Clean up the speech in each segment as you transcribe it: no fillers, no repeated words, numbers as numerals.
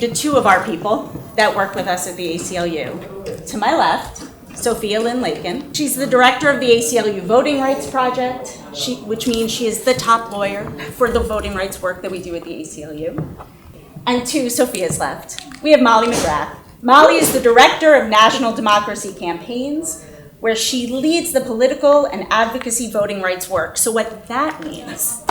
The two of our people that work with us at the ACLU. To my left, Sophia Lynn Lakin. She's the director of the ACLU Voting Rights Project, which means she is the top lawyer for the voting rights work that we do at the ACLU. And to Sophia's left, we have Molly McGrath. Molly is the director of National Democracy Campaigns, where she leads the political and advocacy voting rights work. So what that means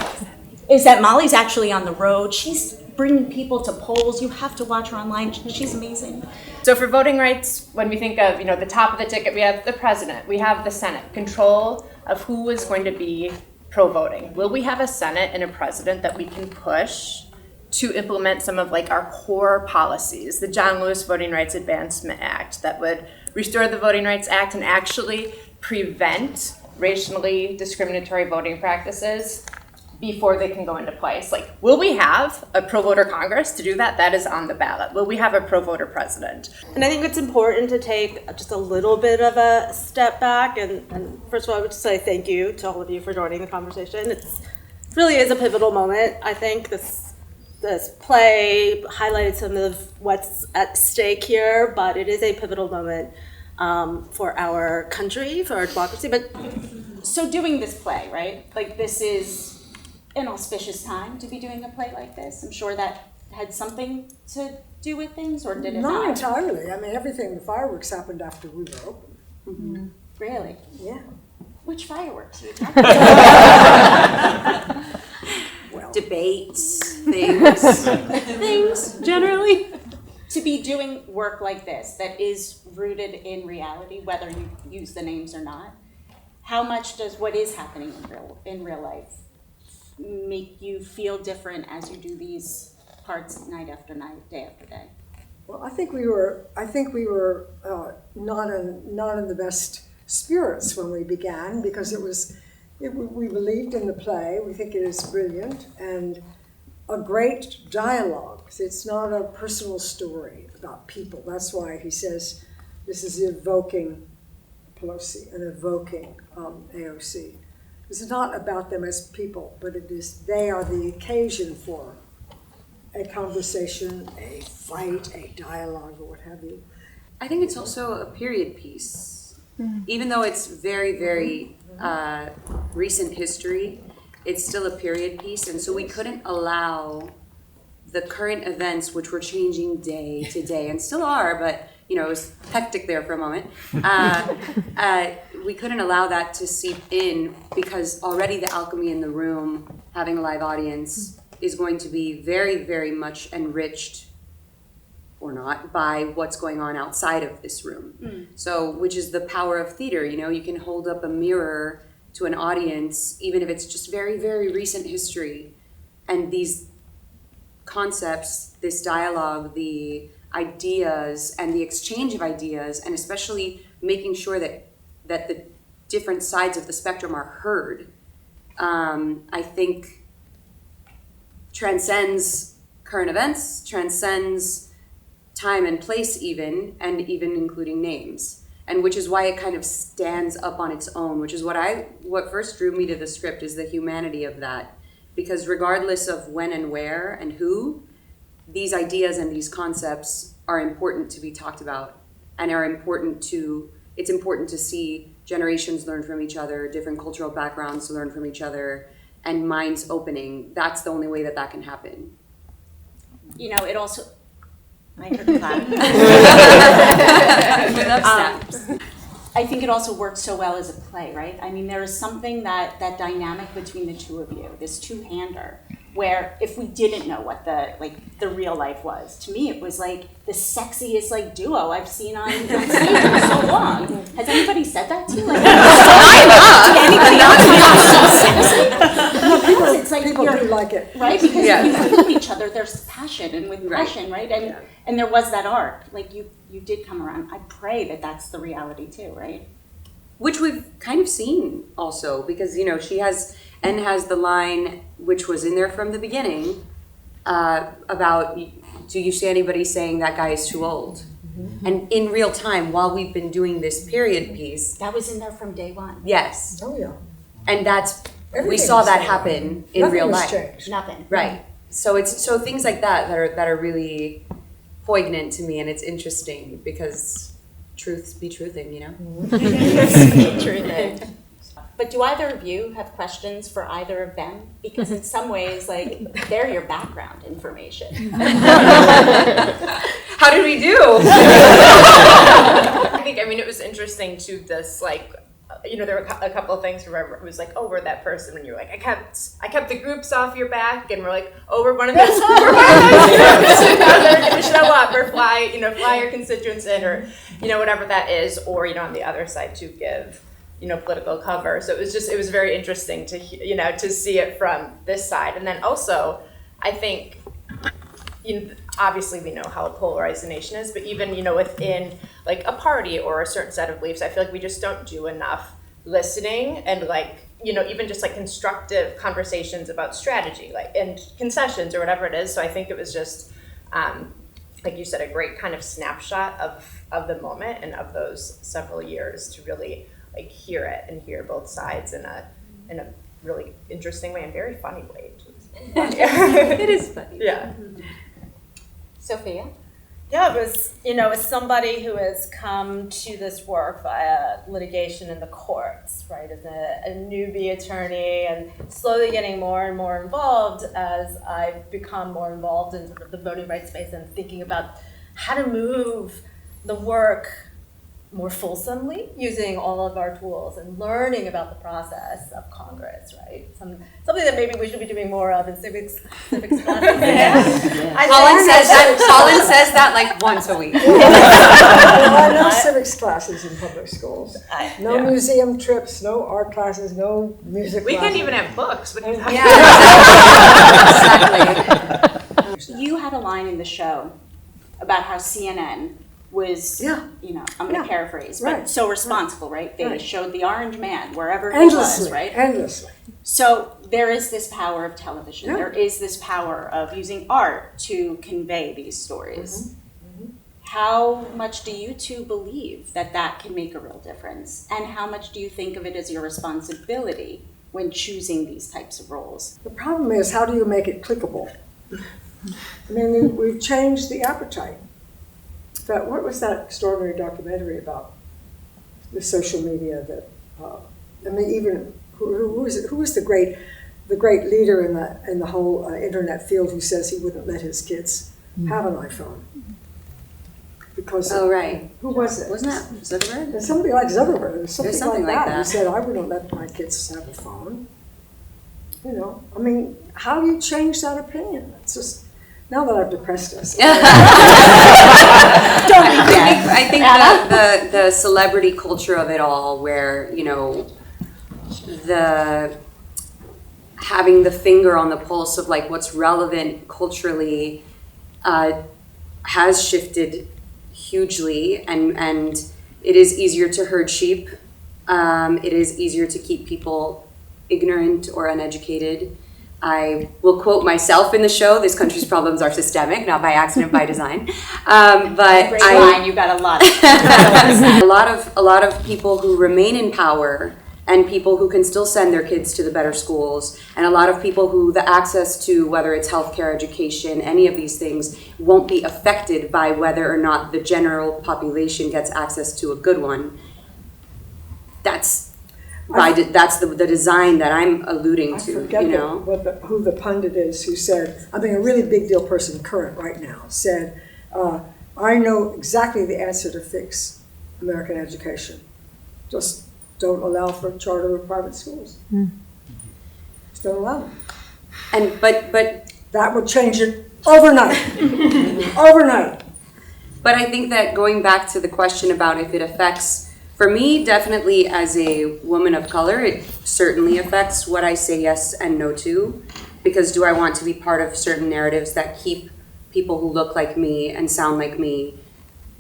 is that Molly's actually on the road. She's bringing people to polls. You have to watch her online. She's amazing. So for voting rights, when we think of the top of the ticket, we have the president, we have the Senate, control of who is going to be pro-voting. Will we have a Senate and a president that we can push to implement some of our core policies, the John Lewis Voting Rights Advancement Act that would restore the Voting Rights Act and actually prevent racially discriminatory voting practices before they can go into place? Will we have a pro-voter Congress to do that? That is on the ballot. Will we have a pro-voter president? And I think it's important to take just a little bit of a step back. And first of all, I would just say thank you to all of you for joining the conversation. It really is a pivotal moment. I think this play highlighted some of what's at stake here, but it is a pivotal moment for our country, for our democracy. But so doing this play, right? This is an auspicious time to be doing a play like this. I'm sure that had something to do with things, or did it not? Not entirely. I mean, everything, the fireworks happened after we were open. Mm-hmm. Really? Yeah. Which fireworks are you talking about? Well, Debates, things. Things, generally. To be doing work like this that is rooted in reality, whether you use the names or not, how much does what is happening in real life make you feel different as you do these parts night after night, day after day? well, I think we were not in the best spirits when we began, because we believed in the play. We think it is brilliant and a great dialogue. It's not a personal story about people. That's why he says this is evoking Pelosi and evoking AOC. It's not about them as people, but they are the occasion for a conversation, a fight, a dialogue, or what have you. I think it's also a period piece. Even though it's very, very recent history, it's still a period piece. And so we couldn't allow the current events, which were changing day to day, and still are, but it was hectic there for a moment. We couldn't allow that to seep in, because already the alchemy in the room, having a live audience, is going to be very, very much enriched, or not, by what's going on outside of this room. So, which is the power of theater. You can hold up a mirror to an audience, even if it's just very, very recent history, and these concepts, this dialogue, the ideas and the exchange of ideas, and especially making sure that the different sides of the spectrum are heard, I think transcends current events, transcends time and place even, and even including names. And which is why it kind of stands up on its own, which is what first drew me to the script, is the humanity of that. Because regardless of when and where and who, these ideas and these concepts are important to be talked about, and it's important to see generations learn from each other, different cultural backgrounds learn from each other, and minds opening. That's the only way that can happen. It also, I heard the clap. I think it also works so well as a play, right? I mean, there is something that dynamic between the two of you, this two-hander, where if we didn't know what the real life was, to me it was the sexiest duo I've seen on stage in so long. Has anybody said that to you? Did anybody else find it so sexy? People do like it, right? Because you feel each other. There's passion, and with passion, right? And there was that arc. You did come around. I pray that that's the reality too, right? Which we've kind of seen also, because she has the line, which was in there from the beginning, about, do you see anybody saying that guy is too old? Mm-hmm. And in real time, while we've been doing this period piece, that was in there from day one. Yes. Oh yeah. And we saw that happen in real life. Changed. Nothing. Right. So things like that are really poignant to me, and it's interesting because truths be truthing, you know? But do either of you have questions for either of them? Because in some ways, like, they're your background information. How did we do? I mean, it was interesting to this, like, there were a couple of things where it was like, oh, we're that person, and you're like, I kept the groups off your back, and we're like, oh, we're one of those groups. Now they're going to show up or fly your constituents in, or whatever that is, or on the other side to give political cover. So it was very interesting to to see it from this side, and then also, I think. Obviously we know how polarized the nation is, but even, within like a party or a certain set of beliefs, I feel like we just don't do enough listening and even just like constructive conversations about strategy, and concessions or whatever it is. So I think it was just, like you said, a great kind of snapshot of the moment and of those several years to really like hear it and hear both sides in a really interesting way and very funny way. It is funny. Yeah. Sophia? Yeah, it was, as somebody who has come to this work via litigation in the courts, right, as a newbie attorney, and slowly getting more and more involved as I've become more involved in sort of the voting rights space and thinking about how to move the work more fulsomely using all of our tools and learning about the process of Congress, right? Something that maybe we should be doing more of in civics classes. Colin says that like once a week. There are no civics classes in public schools. No museum trips, no art classes, no music We classes. can't even have books. What do you have? Exactly. You had a line in the show about how CNN was, I'm going to paraphrase, but Right. so responsible, right? They Right. showed the orange man wherever he Endlessly, was, right? endlessly. So there is this power of television. Yeah. There is this power of using art to convey these stories. How much do you two believe that can make a real difference? And how much do you think of it as your responsibility when choosing these types of roles? The problem is, how do you make it clickable? I mean, we've changed the appetite. But what was that extraordinary documentary about the social media that, even who was the great leader in the whole internet field who says he wouldn't let his kids have an iPhone? Because Right. who was it? Wasn't that Zuckerberg? There's somebody like Zuckerberg. There's something something like like that. He that. said, I wouldn't let my kids have a phone. I mean, how do you change that opinion? It's just, now that I've depressed us. I think the celebrity culture of it all, where the having the finger on the pulse of like what's relevant culturally has shifted hugely, and it is easier to herd sheep. It is easier to keep people ignorant or uneducated. I will quote myself in the show: "This country's problems are systemic, not by accident, by design." But Great line, you got a lot. a lot of people who remain in power, and people who can still send their kids to the better schools, and a lot of people who the access to, whether it's healthcare, education, any of these things, won't be affected by whether or not the general population gets access to a good one. That's the design that I'm alluding I to, forget who the pundit is who said, I mean, a really big deal person current right now, said, I know exactly the answer to fix American education. Just don't allow for charter or private schools. Just don't allow them. But That would change it overnight. Overnight. But I think that going back to the question about if it affects, for me, definitely as a woman of color, it certainly affects what I say yes and no to. Because do I want to be part of certain narratives that keep people who look like me and sound like me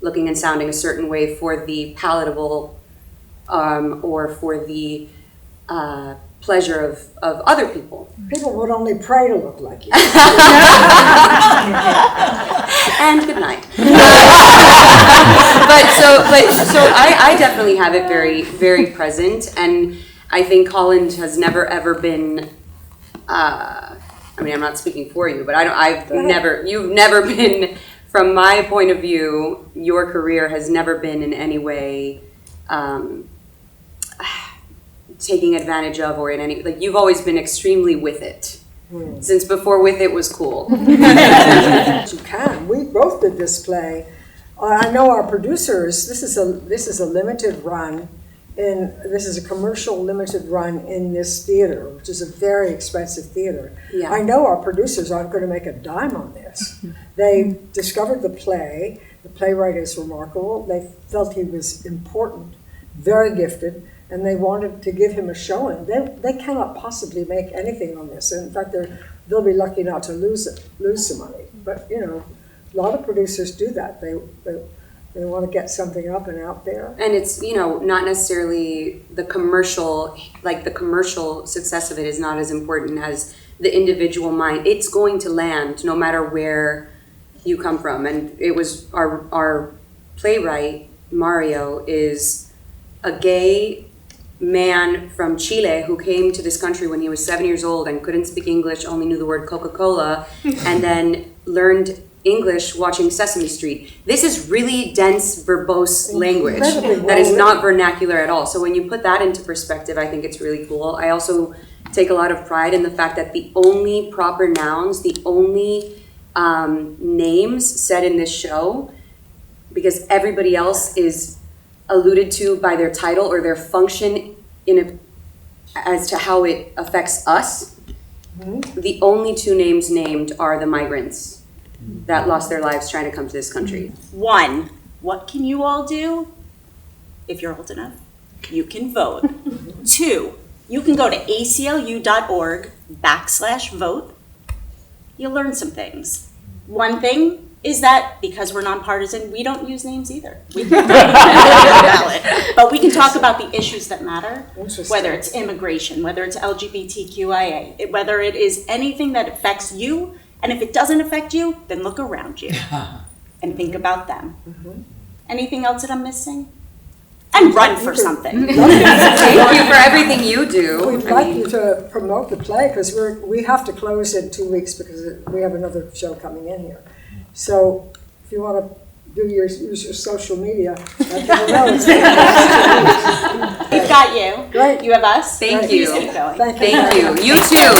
looking and sounding a certain way for the palatable or for the pleasure of other people? People would only pray to look like you. And good night. So I definitely have it very, very present, and I think Holland has never ever been. I mean, I'm not speaking for you, but you've never been from my point of view, your career has never been in any way taking advantage of, or in any, like, you've always been extremely with it. Since before with it was cool. You can. We both did this play. I know our producers. This is a limited run, this is a commercial limited run in this theater, which is a very expensive theater. Yeah. I know our producers aren't going to make a dime on this. They discovered the play. The playwright is remarkable. They felt he was important, very gifted, and they wanted to give him a showing. They cannot possibly make anything on this. In fact, they'll be lucky not to lose some money. But you know, a lot of producers do that. They want to get something up and out there. And it's, you know, not necessarily the commercial, like the commercial success of it is not as important as the individual mind. It's going to land no matter where you come from. And it was our playwright, Mario, is a gay man from Chile who came to this country when he was 7 years old and couldn't speak English, only knew the word Coca-Cola, and then learned English watching Sesame Street. This is really dense, verbose language that is not vernacular at all. So when you put that into perspective, I think it's really cool. I also take a lot of pride in the fact that the only proper nouns, the only names said in this show, because everybody else is alluded to by their title or their function as to how it affects us. The only two names named are the migrants that lost their lives trying to come to this country. One, what can you all do? If you're old enough, you can vote. Two, you can go to aclu.org/vote. You'll learn some things. One thing is that because we're nonpartisan, we don't use names either. We can ballot, but we can talk about the issues that matter, whether it's immigration, whether it's LGBTQIA, whether it is anything that affects you. And if it doesn't affect you, then look around you and think about them. Anything else that I'm missing? And run for something. Thank you for everything you do. We'd like you to promote the play because we have to close in 2 weeks because we have another show coming in here. So if you want to use your social media, let people know. We've got you. Great. You have us. Thank Please you. keep going. Thank you. Thank you. You too.